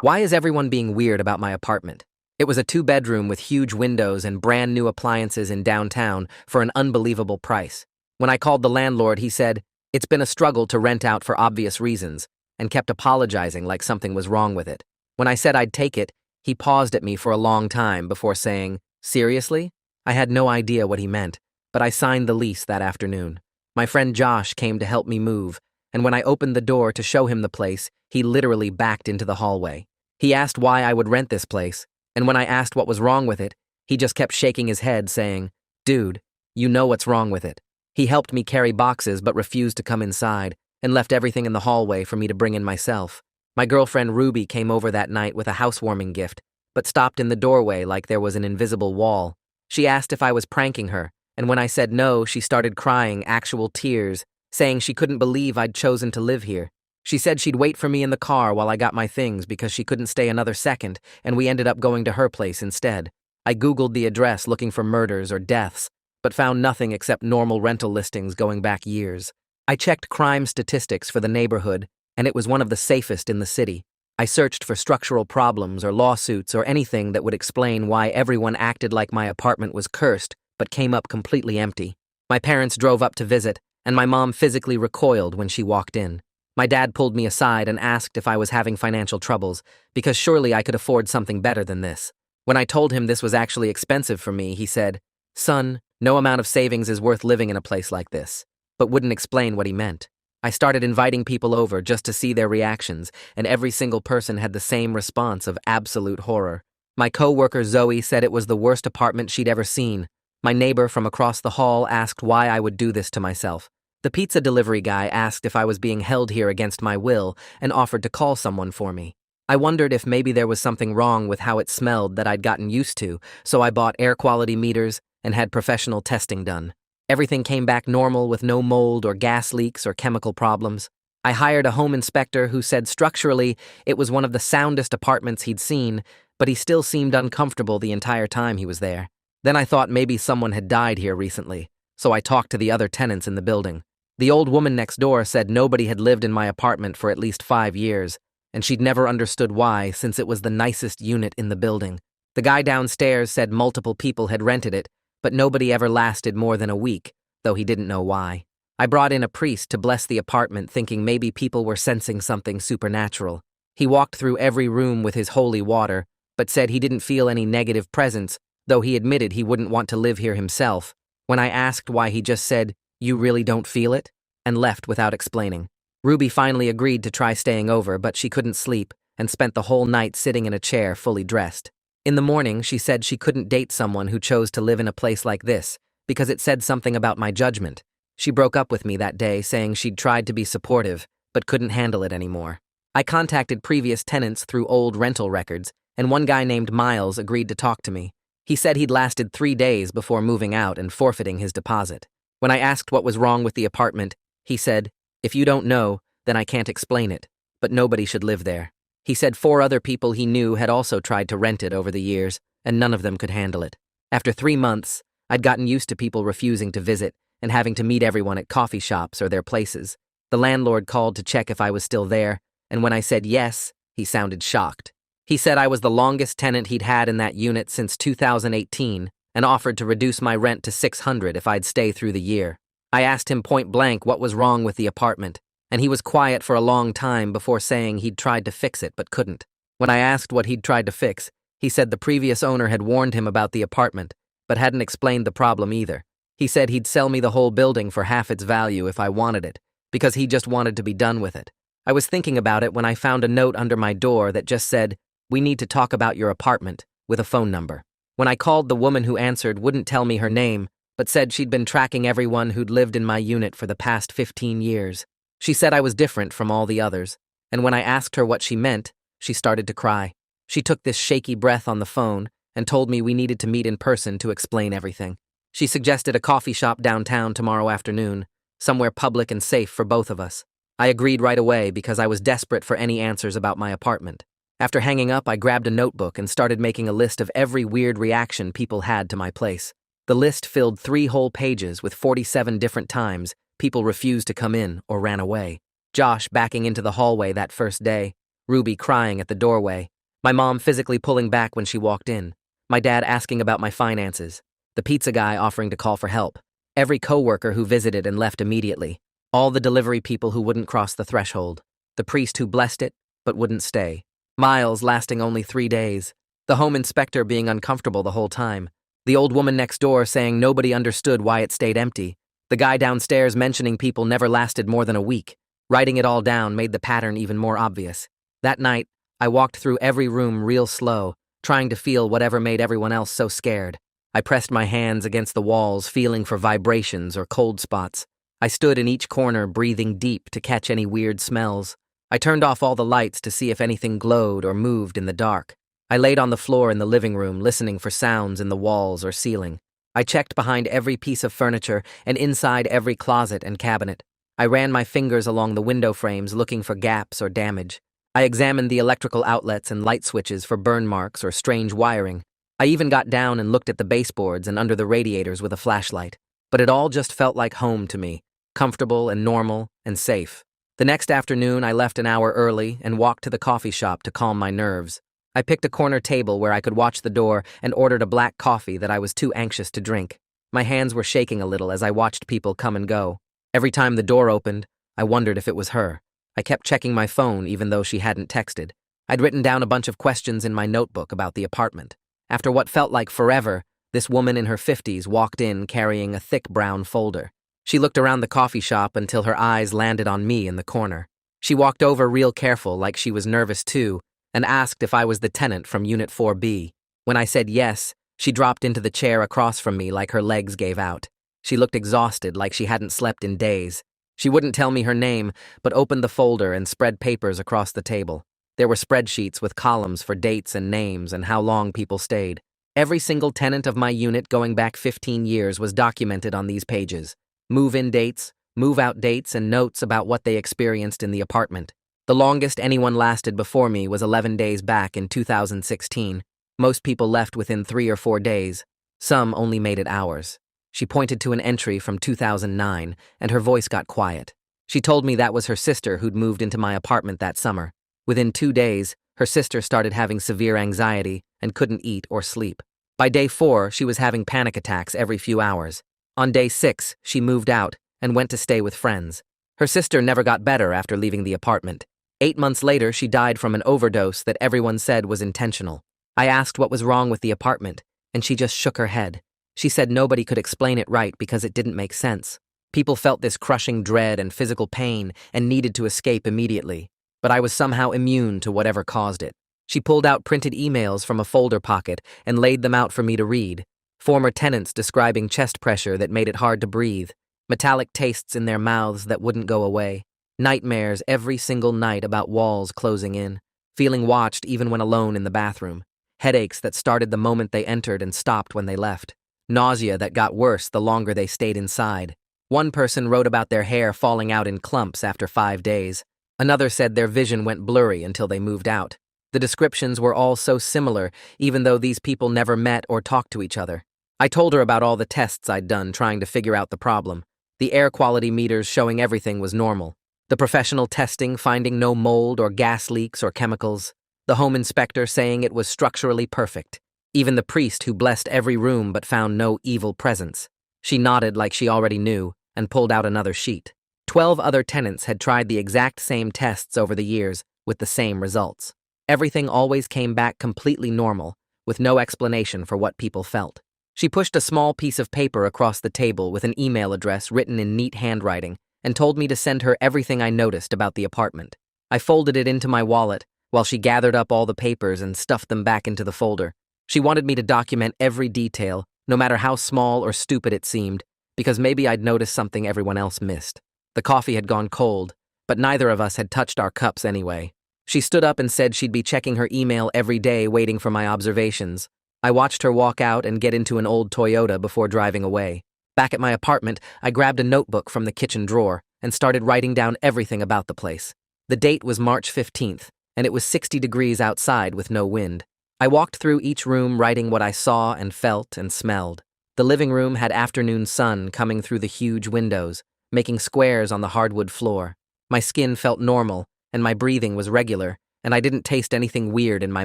Why is everyone being weird about my apartment? It was a two-bedroom with huge windows and brand new appliances in downtown for an unbelievable price. When I called the landlord, he said, "It's been a struggle to rent out for obvious reasons," and kept apologizing like something was wrong with it. When I said I'd take it, he paused at me for a long time before saying, "Seriously?" I had no idea what he meant, but I signed the lease that afternoon. My friend Josh came to help me move, and when I opened the door to show him the place, he literally backed into the hallway. He asked why I would rent this place, and when I asked what was wrong with it, he just kept shaking his head saying, "Dude, you know what's wrong with it." He helped me carry boxes but refused to come inside, and left everything in the hallway for me to bring in myself. My girlfriend Ruby came over that night with a housewarming gift, but stopped in the doorway like there was an invisible wall. She asked if I was pranking her, and when I said no, she started crying actual tears, saying she couldn't believe I'd chosen to live here. She said she'd wait for me in the car while I got my things because she couldn't stay another second, and we ended up going to her place instead. I Googled the address looking for murders or deaths, but found nothing except normal rental listings going back years. I checked crime statistics for the neighborhood, and it was one of the safest in the city. I searched for structural problems or lawsuits or anything that would explain why everyone acted like my apartment was cursed, but came up completely empty. My parents drove up to visit, and my mom physically recoiled when she walked in. My dad pulled me aside and asked if I was having financial troubles, because surely I could afford something better than this. When I told him this was actually expensive for me, he said, "Son, no amount of savings is worth living in a place like this," but wouldn't explain what he meant. I started inviting people over just to see their reactions, and every single person had the same response of absolute horror. My co-worker Zoe said it was the worst apartment she'd ever seen. My neighbor from across the hall asked why I would do this to myself. The pizza delivery guy asked if I was being held here against my will and offered to call someone for me. I wondered if maybe there was something wrong with how it smelled that I'd gotten used to, so I bought air quality meters and had professional testing done. Everything came back normal with no mold or gas leaks or chemical problems. I hired a home inspector who said structurally it was one of the soundest apartments he'd seen, but he still seemed uncomfortable the entire time he was there. Then I thought maybe someone had died here recently, so I talked to the other tenants in the building. The old woman next door said nobody had lived in my apartment for at least 5 years, and she'd never understood why since it was the nicest unit in the building. The guy downstairs said multiple people had rented it, but nobody ever lasted more than a week, though he didn't know why. I brought in a priest to bless the apartment thinking maybe people were sensing something supernatural. He walked through every room with his holy water, but said he didn't feel any negative presence, though he admitted he wouldn't want to live here himself. When I asked why, he just said, "You really don't feel it?" and left without explaining. Ruby finally agreed to try staying over, but she couldn't sleep and spent the whole night sitting in a chair fully dressed. In the morning, she said she couldn't date someone who chose to live in a place like this because it said something about my judgment. She broke up with me that day, saying she'd tried to be supportive but couldn't handle it anymore. I contacted previous tenants through old rental records, and one guy named Miles agreed to talk to me. He said he'd lasted 3 days before moving out and forfeiting his deposit. When I asked what was wrong with the apartment, he said, "If you don't know, then I can't explain it, but nobody should live there." He said 4 other people he knew had also tried to rent it over the years, and none of them could handle it. After 3 months, I'd gotten used to people refusing to visit and having to meet everyone at coffee shops or their places. The landlord called to check if I was still there, and when I said yes, he sounded shocked. He said I was the longest tenant he'd had in that unit since 2018 and offered to reduce my rent to $600 if I'd stay through the year. I asked him point blank what was wrong with the apartment, and he was quiet for a long time before saying he'd tried to fix it but couldn't. When I asked what he'd tried to fix, he said the previous owner had warned him about the apartment, but hadn't explained the problem either. He said he'd sell me the whole building for half its value if I wanted it, because he just wanted to be done with it. I was thinking about it when I found a note under my door that just said, "We need to talk about your apartment," with a phone number. When I called, the woman who answered wouldn't tell me her name, but said she'd been tracking everyone who'd lived in my unit for the past 15 years. She said I was different from all the others, and when I asked her what she meant, she started to cry. She took this shaky breath on the phone and told me we needed to meet in person to explain everything. She suggested a coffee shop downtown tomorrow afternoon, somewhere public and safe for both of us. I agreed right away because I was desperate for any answers about my apartment. After hanging up, I grabbed a notebook and started making a list of every weird reaction people had to my place. The list filled 3 whole pages with 47 different times people refused to come in or ran away. Josh backing into the hallway that first day, Ruby crying at the doorway, my mom physically pulling back when she walked in, my dad asking about my finances, the pizza guy offering to call for help, every coworker who visited and left immediately, all the delivery people who wouldn't cross the threshold, the priest who blessed it but wouldn't stay, Miles lasting only 3 days, the home inspector being uncomfortable the whole time, the old woman next door saying nobody understood why it stayed empty, the guy downstairs mentioning people never lasted more than a week. Writing it all down made the pattern even more obvious. That night, I walked through every room real slow, trying to feel whatever made everyone else so scared. I pressed my hands against the walls, feeling for vibrations or cold spots. I stood in each corner, breathing deep to catch any weird smells. I turned off all the lights to see if anything glowed or moved in the dark. I laid on the floor in the living room, listening for sounds in the walls or ceiling. I checked behind every piece of furniture and inside every closet and cabinet. I ran my fingers along the window frames looking for gaps or damage. I examined the electrical outlets and light switches for burn marks or strange wiring. I even got down and looked at the baseboards and under the radiators with a flashlight. But it all just felt like home to me, comfortable and normal and safe. The next afternoon, I left an hour early and walked to the coffee shop to calm my nerves. I picked a corner table where I could watch the door and ordered a black coffee that I was too anxious to drink. My hands were shaking a little as I watched people come and go. Every time the door opened, I wondered if it was her. I kept checking my phone even though she hadn't texted. I'd written down a bunch of questions in my notebook about the apartment. After what felt like forever, this woman in her 50s walked in carrying a thick brown folder. She looked around the coffee shop until her eyes landed on me in the corner. She walked over real careful like she was nervous too, and asked if I was the tenant from Unit 4B. When I said yes, she dropped into the chair across from me like her legs gave out. She looked exhausted, like she hadn't slept in days. She wouldn't tell me her name, but opened the folder and spread papers across the table. There were spreadsheets with columns for dates and names and how long people stayed. Every single tenant of my unit going back 15 years was documented on these pages. Move-in dates, move-out dates, and notes about what they experienced in the apartment. The longest anyone lasted before me was 11 days back in 2016. Most people left within 3 or 4 days. Some only made it hours. She pointed to an entry from 2009, and her voice got quiet. She told me that was her sister who'd moved into my apartment that summer. Within 2 days, her sister started having severe anxiety and couldn't eat or sleep. By day 4, she was having panic attacks every few hours. On day 6, she moved out and went to stay with friends. Her sister never got better after leaving the apartment. 8 months later, she died from an overdose that everyone said was intentional. I asked what was wrong with the apartment, and she just shook her head. She said nobody could explain it right because it didn't make sense. People felt this crushing dread and physical pain and needed to escape immediately, but I was somehow immune to whatever caused it. She pulled out printed emails from a folder pocket and laid them out for me to read. Former tenants describing chest pressure that made it hard to breathe, metallic tastes in their mouths that wouldn't go away, nightmares every single night about walls closing in, feeling watched even when alone in the bathroom, headaches that started the moment they entered and stopped when they left, nausea that got worse the longer they stayed inside. One person wrote about their hair falling out in clumps after 5 days. Another said their vision went blurry until they moved out. The descriptions were all so similar, even though these people never met or talked to each other. I told her about all the tests I'd done trying to figure out the problem. The air quality meters showing everything was normal. The professional testing finding no mold or gas leaks or chemicals. The home inspector saying it was structurally perfect. Even the priest who blessed every room but found no evil presence. She nodded like she already knew and pulled out another sheet. 12 other tenants had tried the exact same tests over the years with the same results. Everything always came back completely normal, with no explanation for what people felt. She pushed a small piece of paper across the table with an email address written in neat handwriting and told me to send her everything I noticed about the apartment. I folded it into my wallet while she gathered up all the papers and stuffed them back into the folder. She wanted me to document every detail, no matter how small or stupid it seemed, because maybe I'd noticed something everyone else missed. The coffee had gone cold, but neither of us had touched our cups anyway. She stood up and said she'd be checking her email every day waiting for my observations. I watched her walk out and get into an old Toyota before driving away. Back at my apartment, I grabbed a notebook from the kitchen drawer and started writing down everything about the place. The date was March 15th, and it was 60 degrees outside with no wind. I walked through each room writing what I saw and felt and smelled. The living room had afternoon sun coming through the huge windows, making squares on the hardwood floor. My skin felt normal, and my breathing was regular, and I didn't taste anything weird in my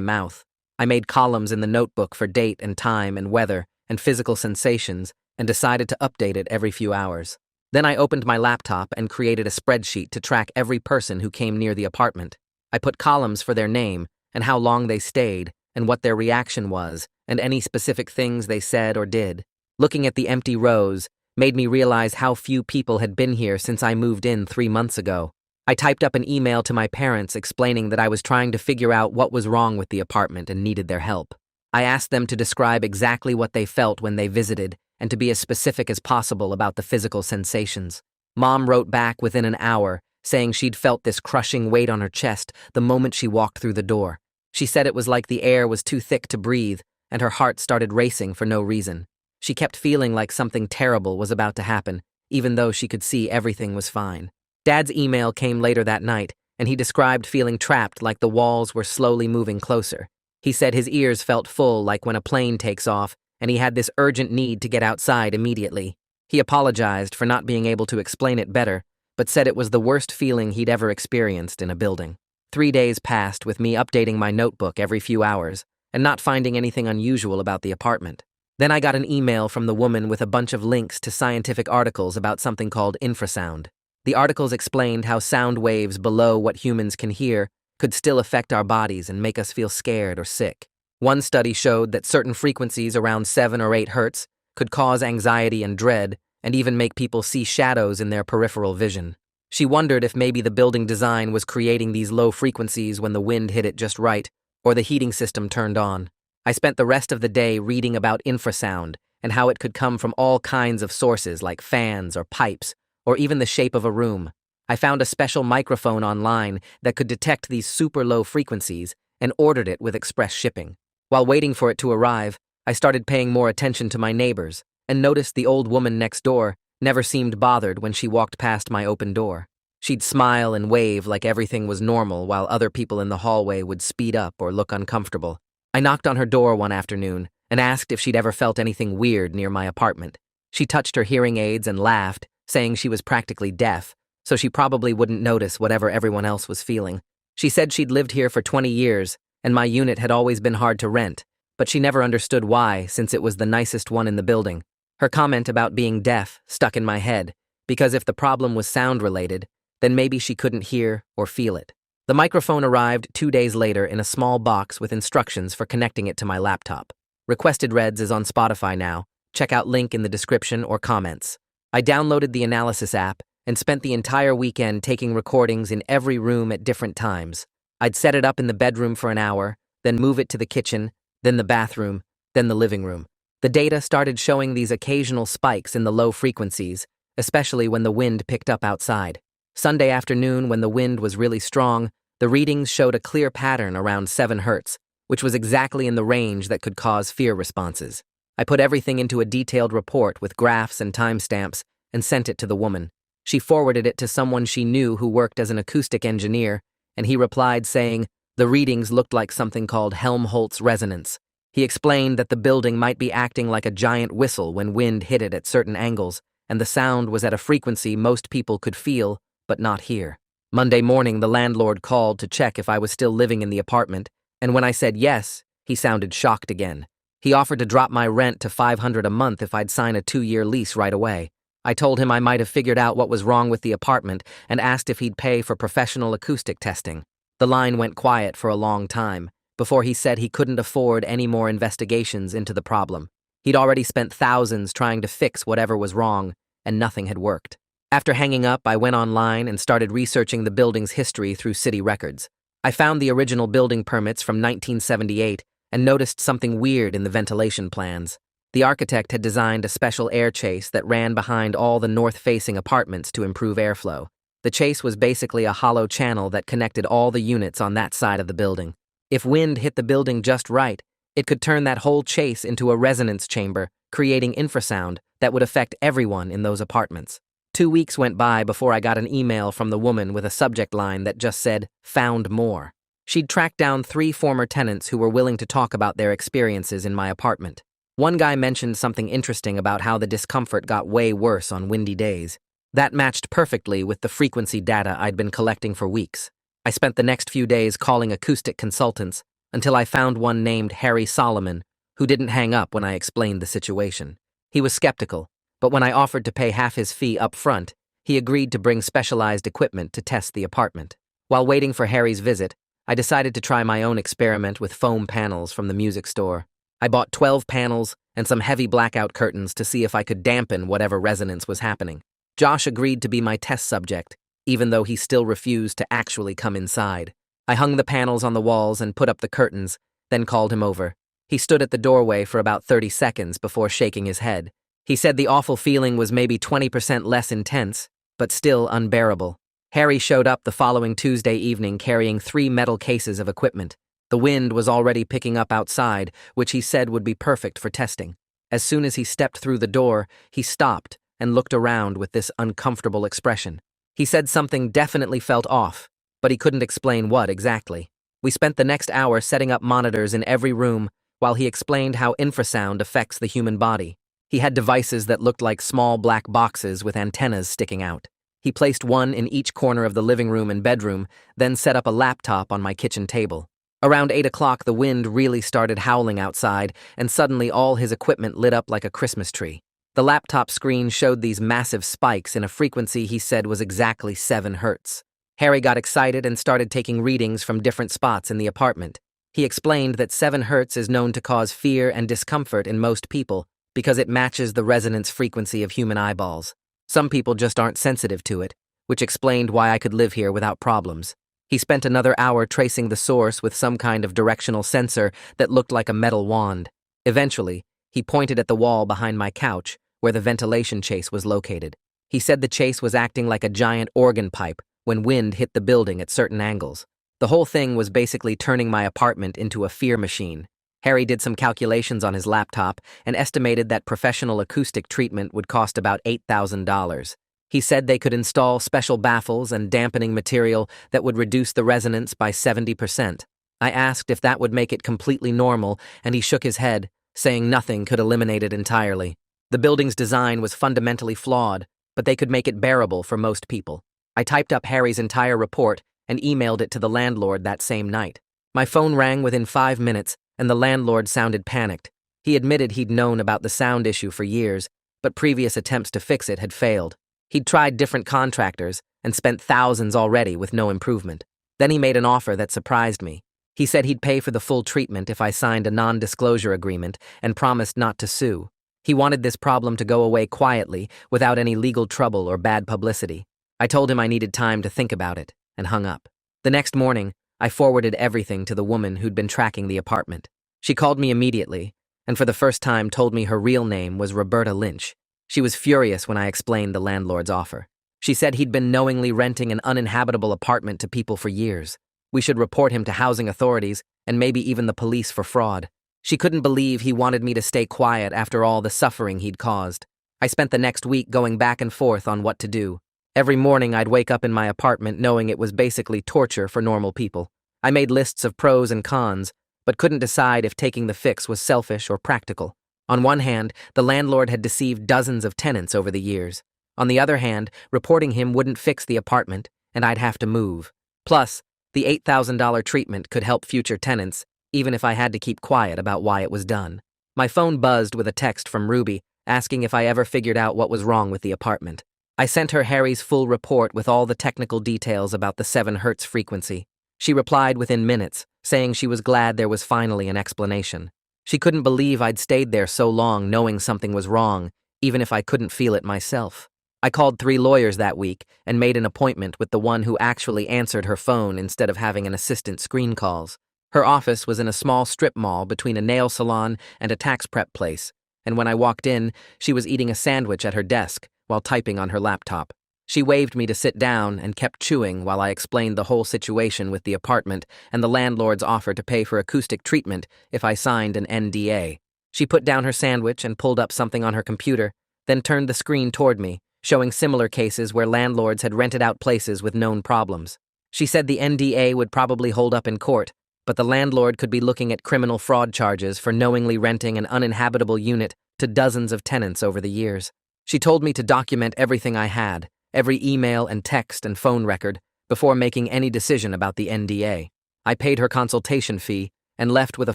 mouth. I made columns in the notebook for date and time and weather and physical sensations and decided to update it every few hours. Then I opened my laptop and created a spreadsheet to track every person who came near the apartment. I put columns for their name and how long they stayed and what their reaction was and any specific things they said or did. Looking at the empty rows made me realize how few people had been here since I moved in 3 months ago. I typed up an email to my parents explaining that I was trying to figure out what was wrong with the apartment and needed their help. I asked them to describe exactly what they felt when they visited and to be as specific as possible about the physical sensations. Mom wrote back within an hour, saying she'd felt this crushing weight on her chest the moment she walked through the door. She said it was like the air was too thick to breathe, and her heart started racing for no reason. She kept feeling like something terrible was about to happen, even though she could see everything was fine. Dad's email came later that night, and he described feeling trapped like the walls were slowly moving closer. He said his ears felt full like when a plane takes off, and he had this urgent need to get outside immediately. He apologized for not being able to explain it better, but said it was the worst feeling he'd ever experienced in a building. 3 days passed with me updating my notebook every few hours and not finding anything unusual about the apartment. Then I got an email from the woman with a bunch of links to scientific articles about something called infrasound. The articles explained how sound waves below what humans can hear could still affect our bodies and make us feel scared or sick. One study showed that certain frequencies around 7 or 8 hertz could cause anxiety and dread and even make people see shadows in their peripheral vision. She wondered if maybe the building design was creating these low frequencies when the wind hit it just right or the heating system turned on. I spent the rest of the day reading about infrasound and how it could come from all kinds of sources like fans or pipes or even the shape of a room. I found a special microphone online that could detect these super low frequencies and ordered it with express shipping. While waiting for it to arrive, I started paying more attention to my neighbors and noticed the old woman next door never seemed bothered when she walked past my open door. She'd smile and wave like everything was normal while other people in the hallway would speed up or look uncomfortable. I knocked on her door one afternoon and asked if she'd ever felt anything weird near my apartment. She touched her hearing aids and laughed, saying she was practically deaf, so she probably wouldn't notice whatever everyone else was feeling. She said she'd lived here for 20 years, and my unit had always been hard to rent, but she never understood why since it was the nicest one in the building. Her comment about being deaf stuck in my head, because if the problem was sound-related, then maybe she couldn't hear or feel it. The microphone arrived 2 days later in a small box with instructions for connecting it to my laptop. Requested Reads is on Spotify now. Check out link in the description or comments. I downloaded the analysis app and spent the entire weekend taking recordings in every room at different times. I'd set it up in the bedroom for an hour, then move it to the kitchen, then the bathroom, then the living room. The data started showing these occasional spikes in the low frequencies, especially when the wind picked up outside. Sunday afternoon, when the wind was really strong, the readings showed a clear pattern around 7 hertz, which was exactly in the range that could cause fear responses. I put everything into a detailed report with graphs and timestamps and sent it to the woman. She forwarded it to someone she knew who worked as an acoustic engineer, and he replied saying the readings looked like something called Helmholtz resonance. He explained that the building might be acting like a giant whistle when wind hit it at certain angles, and the sound was at a frequency most people could feel, but not hear. Monday morning, the landlord called to check if I was still living in the apartment, and when I said yes, he sounded shocked again. He offered to drop my rent to $500 a month if I'd sign a 2-year lease right away. I told him I might have figured out what was wrong with the apartment and asked if he'd pay for professional acoustic testing. The line went quiet for a long time before he said he couldn't afford any more investigations into the problem. He'd already spent thousands trying to fix whatever was wrong, and nothing had worked. After hanging up, I went online and started researching the building's history through city records. I found the original building permits from 1978 and noticed something weird in the ventilation plans. The architect had designed a special air chase that ran behind all the north-facing apartments to improve airflow. The chase was basically a hollow channel that connected all the units on that side of the building. If wind hit the building just right, it could turn that whole chase into a resonance chamber, creating infrasound that would affect everyone in those apartments. 2 weeks went by before I got an email from the woman with a subject line that just said, "Found more." She'd tracked down 3 former tenants who were willing to talk about their experiences in my apartment. One guy mentioned something interesting about how the discomfort got way worse on windy days. That matched perfectly with the frequency data I'd been collecting for weeks. I spent the next few days calling acoustic consultants until I found one named Harry Solomon, who didn't hang up when I explained the situation. He was skeptical, but when I offered to pay half his fee up front, he agreed to bring specialized equipment to test the apartment. While waiting for Harry's visit, I decided to try my own experiment with foam panels from the music store. I bought 12 panels and some heavy blackout curtains to see if I could dampen whatever resonance was happening. Josh agreed to be my test subject, even though he still refused to actually come inside. I hung the panels on the walls and put up the curtains, then called him over. He stood at the doorway for about 30 seconds before shaking his head. He said the awful feeling was maybe 20% less intense, but still unbearable. Harry showed up the following Tuesday evening carrying 3 metal cases of equipment. The wind was already picking up outside, which he said would be perfect for testing. As soon as he stepped through the door, he stopped and looked around with this uncomfortable expression. He said something definitely felt off, but he couldn't explain what exactly. We spent the next hour setting up monitors in every room while he explained how infrasound affects the human body. He had devices that looked like small black boxes with antennas sticking out. He placed one in each corner of the living room and bedroom, then set up a laptop on my kitchen table. Around 8 o'clock, the wind really started howling outside, and suddenly all his equipment lit up like a Christmas tree. The laptop screen showed these massive spikes in a frequency he said was exactly 7 hertz. Harry got excited and started taking readings from different spots in the apartment. He explained that 7 hertz is known to cause fear and discomfort in most people because it matches the resonance frequency of human eyeballs. Some people just aren't sensitive to it, which explained why I could live here without problems. He spent another hour tracing the source with some kind of directional sensor that looked like a metal wand. Eventually, he pointed at the wall behind my couch, where the ventilation chase was located. He said the chase was acting like a giant organ pipe when wind hit the building at certain angles. The whole thing was basically turning my apartment into a fear machine. Harry did some calculations on his laptop and estimated that professional acoustic treatment would cost about $8,000. He said they could install special baffles and dampening material that would reduce the resonance by 70%. I asked if that would make it completely normal, and he shook his head, saying nothing could eliminate it entirely. The building's design was fundamentally flawed, but they could make it bearable for most people. I typed up Harry's entire report and emailed it to the landlord that same night. My phone rang within 5 minutes, and the landlord sounded panicked. He admitted he'd known about the sound issue for years, but previous attempts to fix it had failed. He'd tried different contractors and spent thousands already with no improvement. Then he made an offer that surprised me. He said he'd pay for the full treatment if I signed a non-disclosure agreement and promised not to sue. He wanted this problem to go away quietly, without any legal trouble or bad publicity. I told him I needed time to think about it, and hung up. The next morning, I forwarded everything to the woman who'd been tracking the apartment. She called me immediately, and for the first time told me her real name was Roberta Lynch. She was furious when I explained the landlord's offer. She said he'd been knowingly renting an uninhabitable apartment to people for years. We should report him to housing authorities and maybe even the police for fraud. She couldn't believe he wanted me to stay quiet after all the suffering he'd caused. I spent the next week going back and forth on what to do. Every morning I'd wake up in my apartment knowing it was basically torture for normal people. I made lists of pros and cons, but couldn't decide if taking the fix was selfish or practical. On one hand, the landlord had deceived dozens of tenants over the years. On the other hand, reporting him wouldn't fix the apartment, and I'd have to move. Plus, the $8,000 treatment could help future tenants, even if I had to keep quiet about why it was done. My phone buzzed with a text from Ruby, asking if I ever figured out what was wrong with the apartment. I sent her Harry's full report with all the technical details about the 7 hertz frequency. She replied within minutes, saying she was glad there was finally an explanation. She couldn't believe I'd stayed there so long knowing something was wrong, even if I couldn't feel it myself. I called 3 lawyers that week and made an appointment with the one who actually answered her phone instead of having an assistant screen calls. Her office was in a small strip mall between a nail salon and a tax prep place, and when I walked in, she was eating a sandwich at her desk while typing on her laptop. She waved me to sit down and kept chewing while I explained the whole situation with the apartment and the landlord's offer to pay for acoustic treatment if I signed an NDA. She put down her sandwich and pulled up something on her computer, then turned the screen toward me, showing similar cases where landlords had rented out places with known problems. She said the NDA would probably hold up in court, but the landlord could be looking at criminal fraud charges for knowingly renting an uninhabitable unit to dozens of tenants over the years. She told me to document everything I had, every email and text and phone record, before making any decision about the NDA. I paid her consultation fee and left with a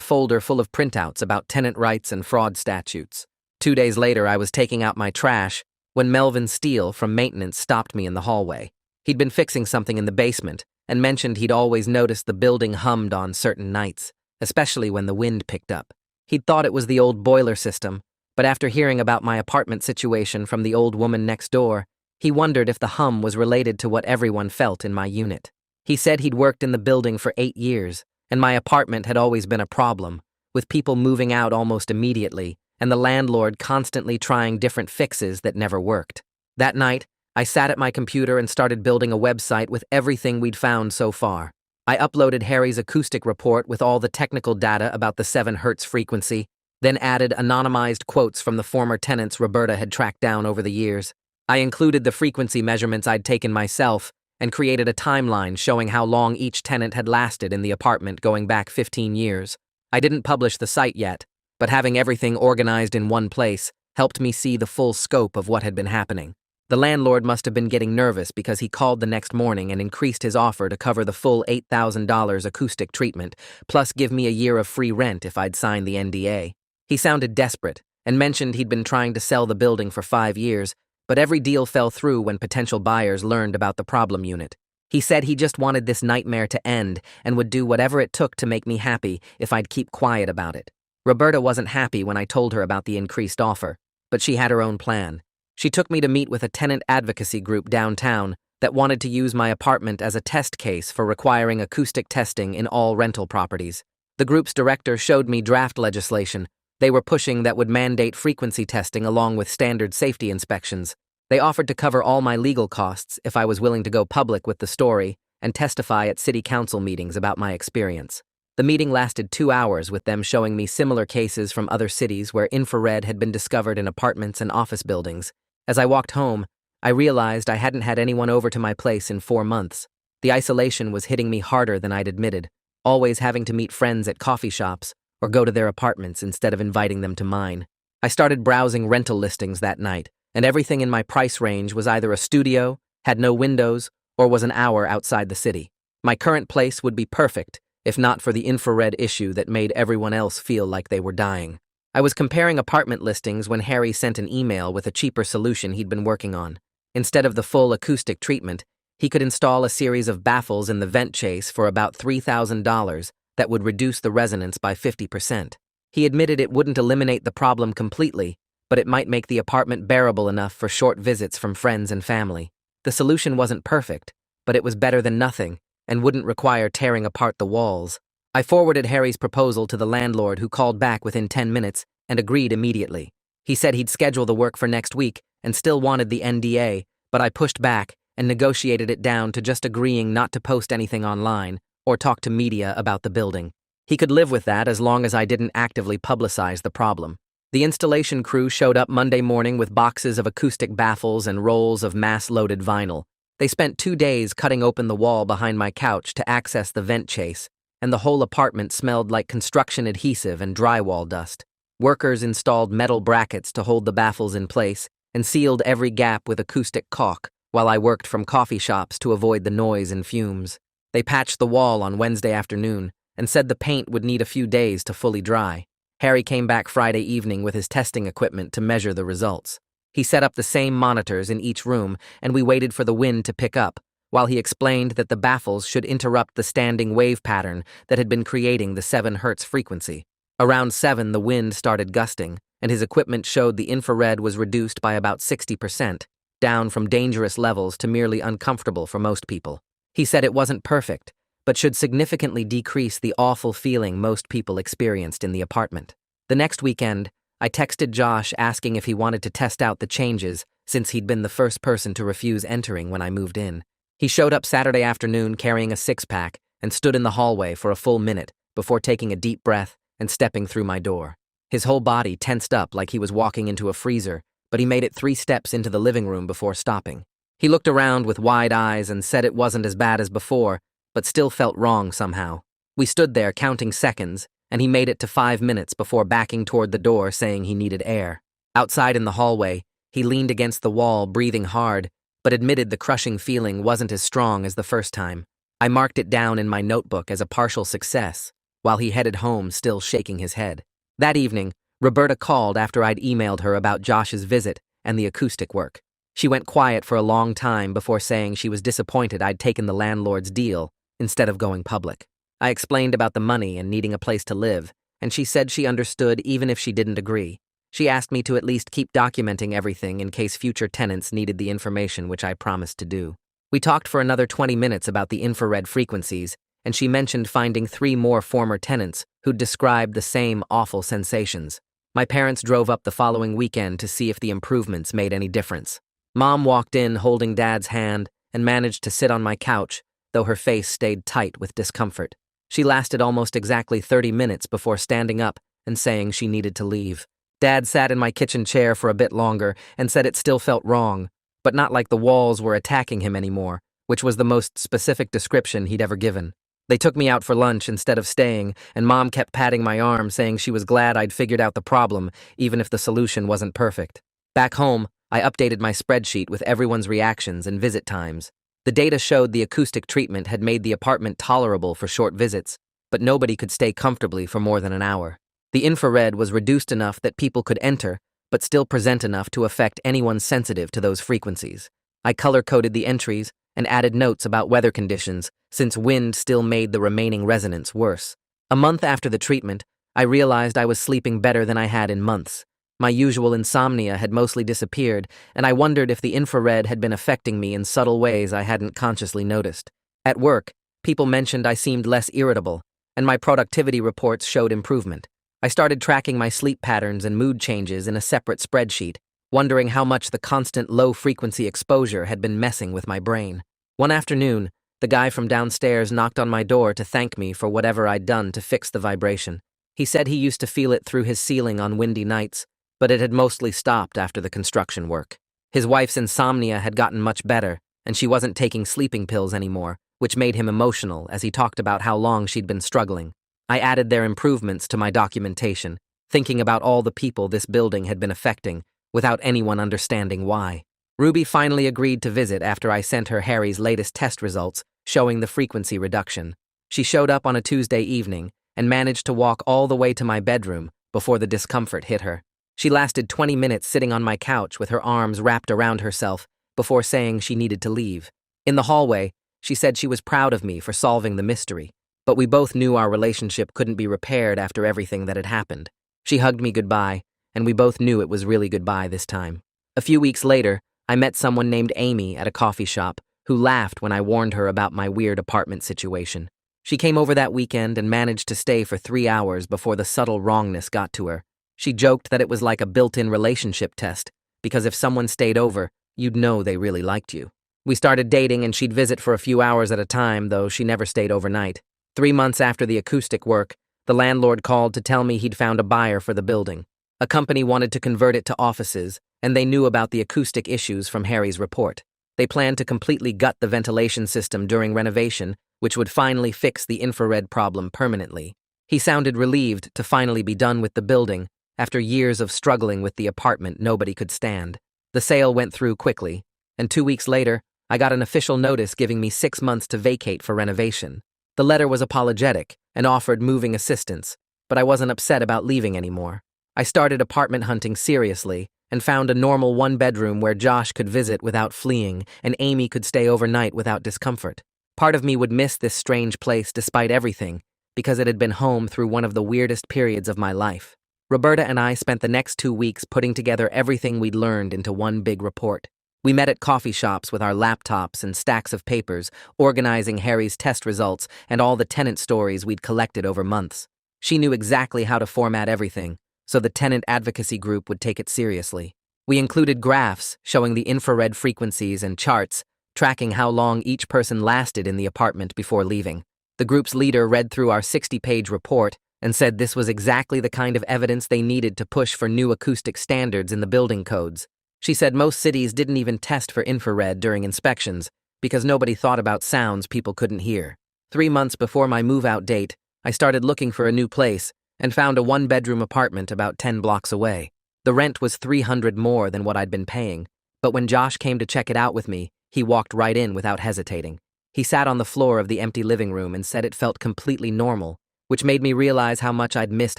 folder full of printouts about tenant rights and fraud statutes. 2 days later, I was taking out my trash when Melvin Steele from maintenance stopped me in the hallway. He'd been fixing something in the basement and mentioned he'd always noticed the building hummed on certain nights, especially when the wind picked up. He'd thought it was the old boiler system, but after hearing about my apartment situation from the old woman next door, he wondered if the hum was related to what everyone felt in my unit. He said he'd worked in the building for 8 years, and my apartment had always been a problem, with people moving out almost immediately, and the landlord constantly trying different fixes that never worked. That night, I sat at my computer and started building a website with everything we'd found so far. I uploaded Harry's acoustic report with all the technical data about the 7 Hz frequency, then added anonymized quotes from the former tenants Roberta had tracked down over the years. I included the frequency measurements I'd taken myself and created a timeline showing how long each tenant had lasted in the apartment going back 15 years. I didn't publish the site yet, but having everything organized in one place helped me see the full scope of what had been happening. The landlord must have been getting nervous because he called the next morning and increased his offer to cover the full $8,000 acoustic treatment, plus give me a year of free rent if I'd sign the NDA. He sounded desperate and mentioned he'd been trying to sell the building for 5 years, but every deal fell through when potential buyers learned about the problem unit. He said he just wanted this nightmare to end and would do whatever it took to make me happy if I'd keep quiet about it. Roberta wasn't happy when I told her about the increased offer, but she had her own plan. She took me to meet with a tenant advocacy group downtown that wanted to use my apartment as a test case for requiring acoustic testing in all rental properties. The group's director showed me draft legislation they were pushing that would mandate frequency testing along with standard safety inspections. They offered to cover all my legal costs if I was willing to go public with the story and testify at city council meetings about my experience. The meeting lasted 2 hours with them showing me similar cases from other cities where infrared had been discovered in apartments and office buildings. As I walked home, I realized I hadn't had anyone over to my place in 4 months. The isolation was hitting me harder than I'd admitted, always having to meet friends at coffee shops or go to their apartments instead of inviting them to mine. I started browsing rental listings that night, and everything in my price range was either a studio, had no windows, or was an hour outside the city. My current place would be perfect, if not for the infrared issue that made everyone else feel like they were dying. I was comparing apartment listings when Harry sent an email with a cheaper solution he'd been working on. Instead of the full acoustic treatment, he could install a series of baffles in the vent chase for about $3,000 that would reduce the resonance by 50%. He admitted it wouldn't eliminate the problem completely, but it might make the apartment bearable enough for short visits from friends and family. The solution wasn't perfect, but it was better than nothing and wouldn't require tearing apart the walls. I forwarded Harry's proposal to the landlord, who called back within 10 minutes and agreed immediately. He said he'd schedule the work for next week and still wanted the NDA, but I pushed back and negotiated it down to just agreeing not to post anything online or talk to media about the building. He could live with that as long as I didn't actively publicize the problem. The installation crew showed up Monday morning with boxes of acoustic baffles and rolls of mass-loaded vinyl. They spent 2 days cutting open the wall behind my couch to access the vent chase, and the whole apartment smelled like construction adhesive and drywall dust. Workers installed metal brackets to hold the baffles in place and sealed every gap with acoustic caulk, while I worked from coffee shops to avoid the noise and fumes. They patched the wall on Wednesday afternoon and said the paint would need a few days to fully dry. Harry came back Friday evening with his testing equipment to measure the results. He set up the same monitors in each room, and we waited for the wind to pick up, while he explained that the baffles should interrupt the standing wave pattern that had been creating the 7 Hz frequency. Around 7, the wind started gusting, and his equipment showed the infrared was reduced by about 60%, down from dangerous levels to merely uncomfortable for most people. He said it wasn't perfect, but should significantly decrease the awful feeling most people experienced in the apartment. The next weekend, I texted Josh asking if he wanted to test out the changes since he'd been the first person to refuse entering when I moved in. He showed up Saturday afternoon carrying a 6-pack and stood in the hallway for a full minute before taking a deep breath and stepping through my door. His whole body tensed up like he was walking into a freezer, but he made it 3 steps into the living room before stopping. He looked around with wide eyes and said it wasn't as bad as before, but still felt wrong somehow. We stood there counting seconds, and he made it to 5 minutes before backing toward the door saying he needed air. Outside in the hallway, he leaned against the wall, breathing hard, but admitted the crushing feeling wasn't as strong as the first time. I marked it down in my notebook as a partial success, while he headed home still shaking his head. That evening, Roberta called after I'd emailed her about Josh's visit and the acoustic work. She went quiet for a long time before saying she was disappointed I'd taken the landlord's deal instead of going public. I explained about the money and needing a place to live, and she said she understood even if she didn't agree. She asked me to at least keep documenting everything in case future tenants needed the information, which I promised to do. We talked for another 20 minutes about the infrared frequencies, and she mentioned finding 3 more former tenants who'd described the same awful sensations. My parents drove up the following weekend to see if the improvements made any difference. Mom walked in holding Dad's hand and managed to sit on my couch, though her face stayed tight with discomfort. She lasted almost exactly 30 minutes before standing up and saying she needed to leave. Dad sat in my kitchen chair for a bit longer and said it still felt wrong, but not like the walls were attacking him anymore, which was the most specific description he'd ever given. They took me out for lunch instead of staying, and Mom kept patting my arm, saying she was glad I'd figured out the problem, even if the solution wasn't perfect. Back home, I updated my spreadsheet with everyone's reactions and visit times. The data showed the acoustic treatment had made the apartment tolerable for short visits, but nobody could stay comfortably for more than an hour. The infrared was reduced enough that people could enter, but still present enough to affect anyone sensitive to those frequencies. I color-coded the entries and added notes about weather conditions, since wind still made the remaining resonance worse. A month after the treatment, I realized I was sleeping better than I had in months. My usual insomnia had mostly disappeared, and I wondered if the infrared had been affecting me in subtle ways I hadn't consciously noticed. At work, people mentioned I seemed less irritable, and my productivity reports showed improvement. I started tracking my sleep patterns and mood changes in a separate spreadsheet, wondering how much the constant low-frequency exposure had been messing with my brain. One afternoon, the guy from downstairs knocked on my door to thank me for whatever I'd done to fix the vibration. He said he used to feel it through his ceiling on windy nights, but it had mostly stopped after the construction work. His wife's insomnia had gotten much better, and she wasn't taking sleeping pills anymore, which made him emotional as he talked about how long she'd been struggling. I added their improvements to my documentation, thinking about all the people this building had been affecting, without anyone understanding why. Ruby finally agreed to visit after I sent her Harry's latest test results showing the frequency reduction. She showed up on a Tuesday evening and managed to walk all the way to my bedroom before the discomfort hit her. She lasted 20 minutes sitting on my couch with her arms wrapped around herself before saying she needed to leave. In the hallway, she said she was proud of me for solving the mystery, but we both knew our relationship couldn't be repaired after everything that had happened. She hugged me goodbye, and we both knew it was really goodbye this time. A few weeks later, I met someone named Amy at a coffee shop who laughed when I warned her about my weird apartment situation. She came over that weekend and managed to stay for 3 hours before the subtle wrongness got to her. She joked that it was like a built-in relationship test, because if someone stayed over, you'd know they really liked you. We started dating and she'd visit for a few hours at a time, though she never stayed overnight. 3 months after the acoustic work, the landlord called to tell me he'd found a buyer for the building. A company wanted to convert it to offices, and they knew about the acoustic issues from Harry's report. They planned to completely gut the ventilation system during renovation, which would finally fix the infrared problem permanently. He sounded relieved to finally be done with the building, after years of struggling with the apartment nobody could stand. The sale went through quickly, and 2 weeks later, I got an official notice giving me 6 months to vacate for renovation. The letter was apologetic and offered moving assistance, but I wasn't upset about leaving anymore. I started apartment hunting seriously and found a normal 1-bedroom where Josh could visit without fleeing and Amy could stay overnight without discomfort. Part of me would miss this strange place despite everything, because it had been home through one of the weirdest periods of my life. Roberta and I spent the next 2 weeks putting together everything we'd learned into one big report. We met at coffee shops with our laptops and stacks of papers, organizing Harry's test results and all the tenant stories we'd collected over months. She knew exactly how to format everything, so the tenant advocacy group would take it seriously. We included graphs showing the infrared frequencies and charts, tracking how long each person lasted in the apartment before leaving. The group's leader read through our 60-page report and said this was exactly the kind of evidence they needed to push for new acoustic standards in the building codes. She said most cities didn't even test for infrared during inspections because nobody thought about sounds people couldn't hear. 3 months before my move-out date, I started looking for a new place and found a 1-bedroom apartment about 10 blocks away. The rent was $300 more than what I'd been paying, But when Josh came to check it out with me, he walked right in without hesitating. He sat on the floor of the empty living room and said it felt completely normal, which made me realize how much I'd missed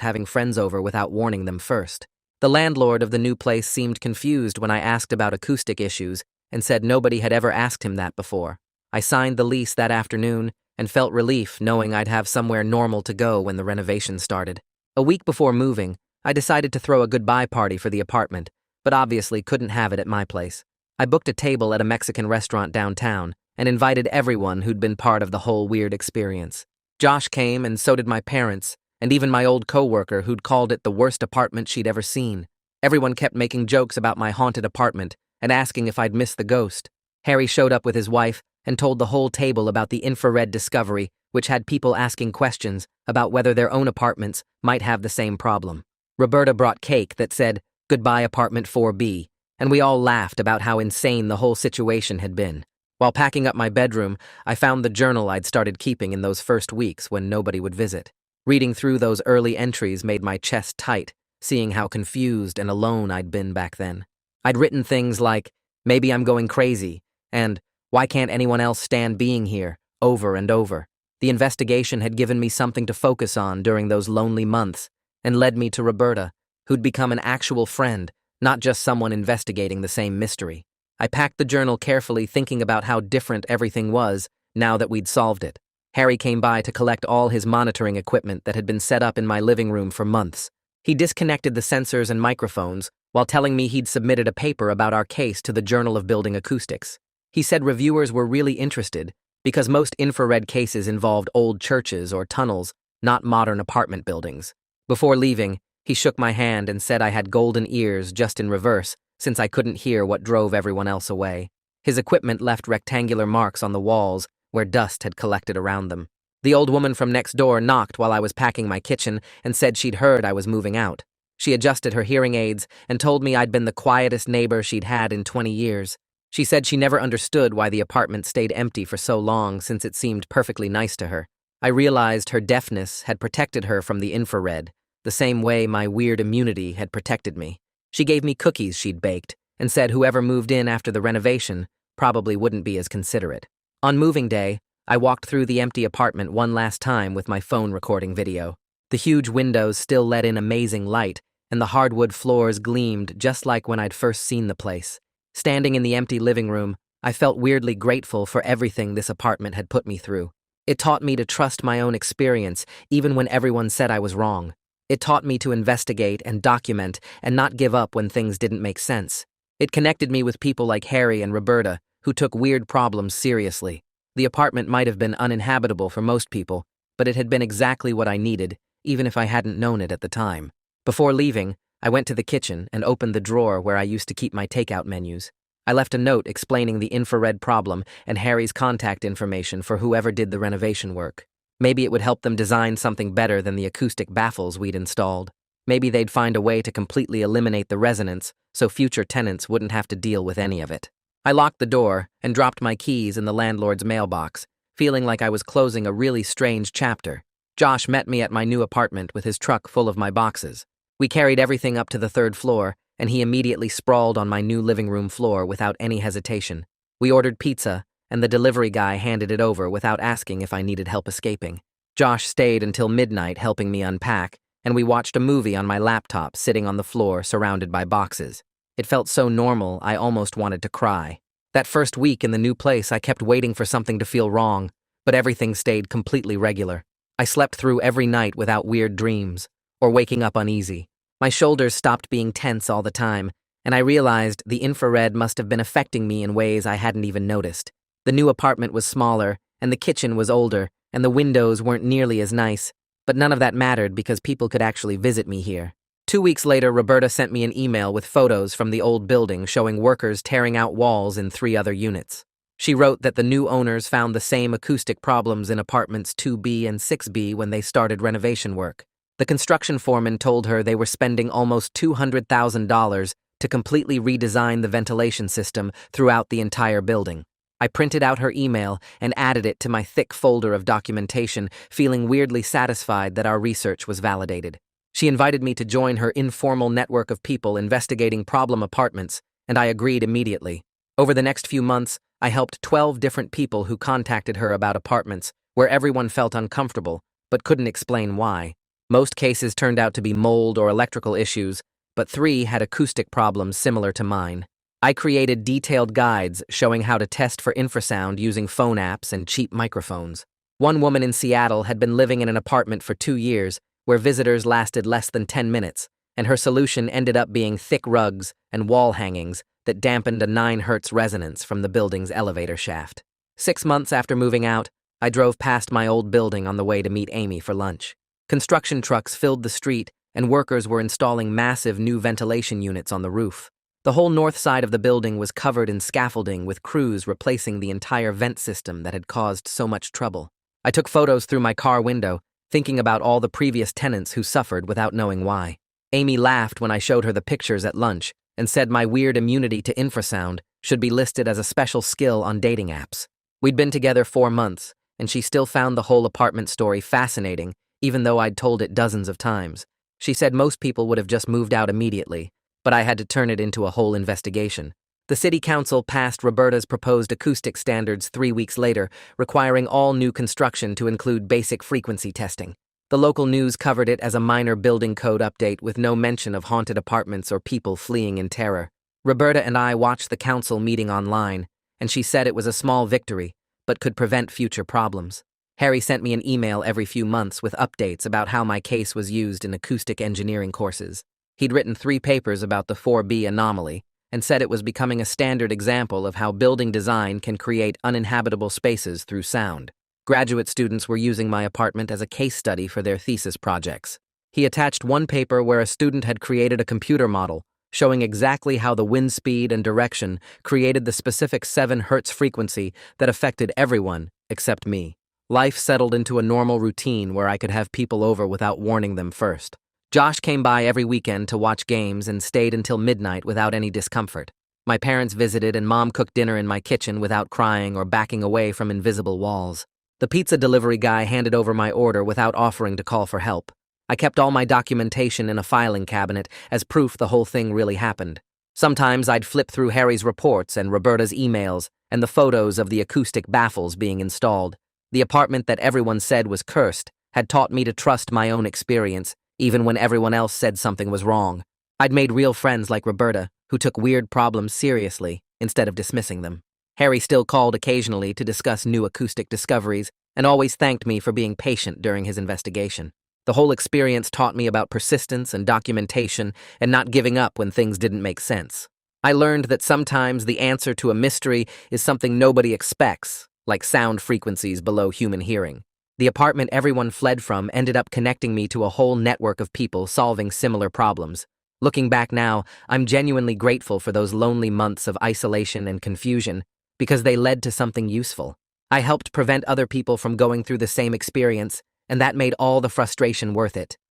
having friends over without warning them first. The landlord of the new place seemed confused when I asked about acoustic issues and said nobody had ever asked him that before. I signed the lease that afternoon and felt relief knowing I'd have somewhere normal to go when the renovation started. A week before moving, I decided to throw a goodbye party for the apartment, but obviously couldn't have it at my place. I booked a table at a Mexican restaurant downtown and invited everyone who'd been part of the whole weird experience. Josh came, and so did my parents, and even my old coworker who'd called it the worst apartment she'd ever seen. Everyone kept making jokes about my haunted apartment and asking if I'd missed the ghost. Harry showed up with his wife and told the whole table about the infrared discovery, which had people asking questions about whether their own apartments might have the same problem. Roberta brought cake that said, "Goodbye apartment 4B," and we all laughed about how insane the whole situation had been. While packing up my bedroom, I found the journal I'd started keeping in those first weeks when nobody would visit. Reading through those early entries made my chest tight, seeing how confused and alone I'd been back then. I'd written things like, "Maybe I'm going crazy," and "Why can't anyone else stand being here?" over and over. The investigation had given me something to focus on during those lonely months and led me to Roberta, who'd become an actual friend, not just someone investigating the same mystery. I packed the journal carefully, thinking about how different everything was now that we'd solved it. Harry came by to collect all his monitoring equipment that had been set up in my living room for months. He disconnected the sensors and microphones while telling me he'd submitted a paper about our case to the Journal of Building Acoustics. He said reviewers were really interested because most infrared cases involved old churches or tunnels, not modern apartment buildings. Before leaving, he shook my hand and said I had golden ears just in reverse, since I couldn't hear what drove everyone else away. His equipment left rectangular marks on the walls where dust had collected around them. The old woman from next door knocked while I was packing my kitchen and said she'd heard I was moving out. She adjusted her hearing aids and told me I'd been the quietest neighbor she'd had in 20 years. She said she never understood why the apartment stayed empty for so long, since it seemed perfectly nice to her. I realized her deafness had protected her from the infrared, the same way my weird immunity had protected me. She gave me cookies she'd baked and said whoever moved in after the renovation probably wouldn't be as considerate. On moving day, I walked through the empty apartment one last time with my phone recording video. The huge windows still let in amazing light, and the hardwood floors gleamed just like when I'd first seen the place. Standing in the empty living room, I felt weirdly grateful for everything this apartment had put me through. It taught me to trust my own experience, even when everyone said I was wrong. It taught me to investigate and document and not give up when things didn't make sense. It connected me with people like Harry and Roberta, who took weird problems seriously. The apartment might have been uninhabitable for most people, but it had been exactly what I needed, even if I hadn't known it at the time. Before leaving, I went to the kitchen and opened the drawer where I used to keep my takeout menus. I left a note explaining the infrared problem and Harry's contact information for whoever did the renovation work. Maybe it would help them design something better than the acoustic baffles we'd installed. Maybe they'd find a way to completely eliminate the resonance so future tenants wouldn't have to deal with any of it. I locked the door and dropped my keys in the landlord's mailbox, feeling like I was closing a really strange chapter. Josh met me at my new apartment with his truck full of my boxes. We carried everything up to the 3rd floor, and he immediately sprawled on my new living room floor without any hesitation. We ordered pizza, and the delivery guy handed it over without asking if I needed help escaping. Josh stayed until midnight helping me unpack, and we watched a movie on my laptop sitting on the floor surrounded by boxes. It felt so normal, I almost wanted to cry. That first week in the new place, I kept waiting for something to feel wrong, but everything stayed completely regular. I slept through every night without weird dreams, or waking up uneasy. My shoulders stopped being tense all the time, and I realized the infrared must have been affecting me in ways I hadn't even noticed. The new apartment was smaller, and the kitchen was older, and the windows weren't nearly as nice, but none of that mattered because people could actually visit me here. 2 weeks later, Roberta sent me an email with photos from the old building showing workers tearing out walls in 3 other units. She wrote that the new owners found the same acoustic problems in apartments 2B and 6B when they started renovation work. The construction foreman told her they were spending almost $200,000 to completely redesign the ventilation system throughout the entire building. I printed out her email and added it to my thick folder of documentation, feeling weirdly satisfied that our research was validated. She invited me to join her informal network of people investigating problem apartments, and I agreed immediately. Over the next few months, I helped 12 different people who contacted her about apartments where everyone felt uncomfortable, but couldn't explain why. Most cases turned out to be mold or electrical issues, but 3 had acoustic problems similar to mine. I created detailed guides showing how to test for infrasound using phone apps and cheap microphones. One woman in Seattle had been living in an apartment for 2 years where visitors lasted less than 10 minutes, and her solution ended up being thick rugs and wall hangings that dampened a 9 hertz resonance from the building's elevator shaft. 6 months after moving out, I drove past my old building on the way to meet Amy for lunch. Construction trucks filled the street, and workers were installing massive new ventilation units on the roof. The whole north side of the building was covered in scaffolding, with crews replacing the entire vent system that had caused so much trouble. I took photos through my car window, thinking about all the previous tenants who suffered without knowing why. Amy laughed when I showed her the pictures at lunch and said my weird immunity to infrasound should be listed as a special skill on dating apps. We'd been together 4 months, and she still found the whole apartment story fascinating, even though I'd told it dozens of times. She said most people would have just moved out immediately, but I had to turn it into a whole investigation. The city council passed Roberta's proposed acoustic standards 3 weeks later, requiring all new construction to include basic frequency testing. The local news covered it as a minor building code update with no mention of haunted apartments or people fleeing in terror. Roberta and I watched the council meeting online, and she said it was a small victory, but could prevent future problems. Harry sent me an email every few months with updates about how my case was used in acoustic engineering courses. He'd written 3 papers about the 4B anomaly and said it was becoming a standard example of how building design can create uninhabitable spaces through sound. Graduate students were using my apartment as a case study for their thesis projects. He attached one paper where a student had created a computer model showing exactly how the wind speed and direction created the specific 7 hertz frequency that affected everyone except me. Life settled into a normal routine where I could have people over without warning them first. Josh came by every weekend to watch games and stayed until midnight without any discomfort. My parents visited and Mom cooked dinner in my kitchen without crying or backing away from invisible walls. The pizza delivery guy handed over my order without offering to call for help. I kept all my documentation in a filing cabinet as proof the whole thing really happened. Sometimes I'd flip through Harry's reports and Roberta's emails and the photos of the acoustic baffles being installed. The apartment that everyone said was cursed had taught me to trust my own experience, even when everyone else said something was wrong. I'd made real friends like Roberta, who took weird problems seriously instead of dismissing them. Harry still called occasionally to discuss new acoustic discoveries and always thanked me for being patient during his investigation. The whole experience taught me about persistence and documentation and not giving up when things didn't make sense. I learned that sometimes the answer to a mystery is something nobody expects, like sound frequencies below human hearing. The apartment everyone fled from ended up connecting me to a whole network of people solving similar problems. Looking back now, I'm genuinely grateful for those lonely months of isolation and confusion because they led to something useful. I helped prevent other people from going through the same experience, and that made all the frustration worth it.